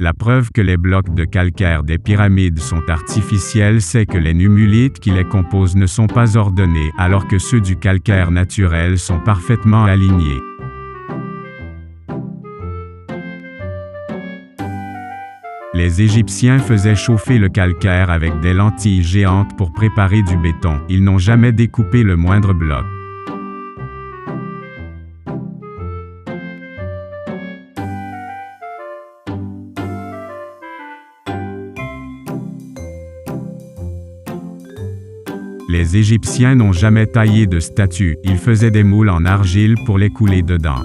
La preuve que les blocs de calcaire des pyramides sont artificiels, c'est que les nummulites qui les composent ne sont pas ordonnés, alors que ceux du calcaire naturel sont parfaitement alignés. Les Égyptiens faisaient chauffer le calcaire avec des lentilles géantes pour préparer du béton. Ils n'ont jamais découpé le moindre bloc. Les Égyptiens n'ont jamais taillé de statues, ils faisaient des moules en argile pour les couler dedans.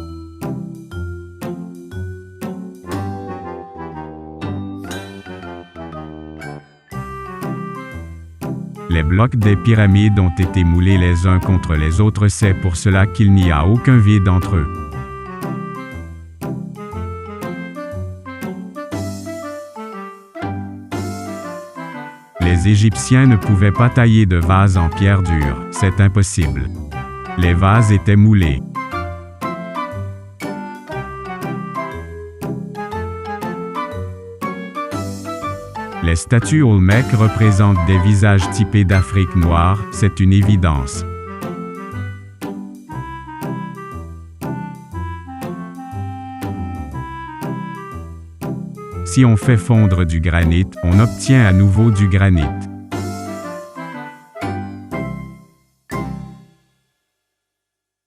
Les blocs des pyramides ont été moulés les uns contre les autres, c'est pour cela qu'il n'y a aucun vide entre eux. Les Égyptiens ne pouvaient pas tailler de vases en pierre dure, c'est impossible. Les vases étaient moulés. Les statues Olmec représentent des visages typés d'Afrique noire, c'est une évidence. Si on fait fondre du granit, on obtient à nouveau du granit.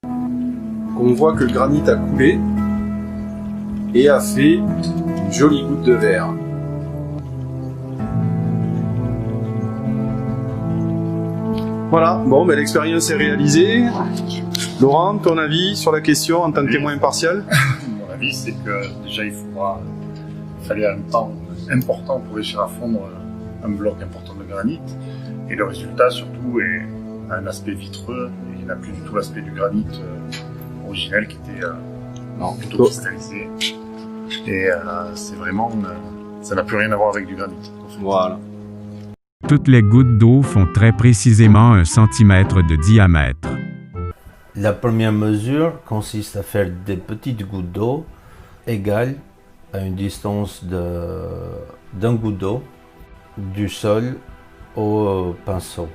On voit que le granit a coulé et a fait une jolie goutte de verre. Voilà, bon, ben, l'expérience est réalisée. Laurent, ton avis sur la question en tant que témoin impartial? Mon avis, c'est que déjà il fallait un temps important pour réussir à fondre un bloc important de granit. Et le résultat, surtout, est un aspect vitreux. Et il n'a plus du tout l'aspect du granit originel qui était plutôt cristallisé. Et c'est vraiment... ça n'a plus rien à voir avec du granit. Voilà. Toutes les gouttes d'eau font très précisément 1 centimètre de diamètre. La première mesure consiste à faire des petites gouttes d'eau égales à une distance d'un goutte d'eau du sol au pinceau.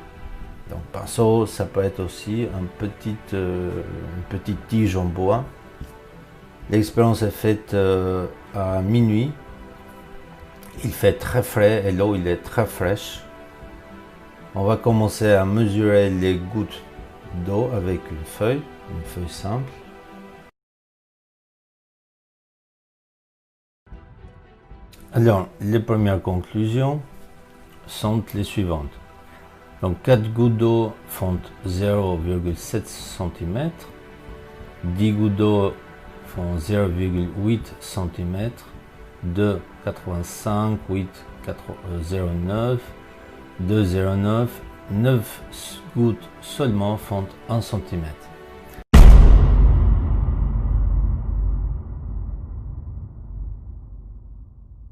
Donc pinceau, ça peut être aussi une petite tige en bois. L'expérience est faite à minuit. Il fait très frais et l'eau est très fraîche. On va commencer à mesurer les gouttes d'eau avec une feuille simple. Alors, les premières conclusions sont les suivantes. Donc, 4 gouttes d'eau font 0,7 cm, 10 gouttes d'eau font 0,8 cm, 2, 85, 8, 0,9, 2,09, 9 gouttes seulement font 1 cm.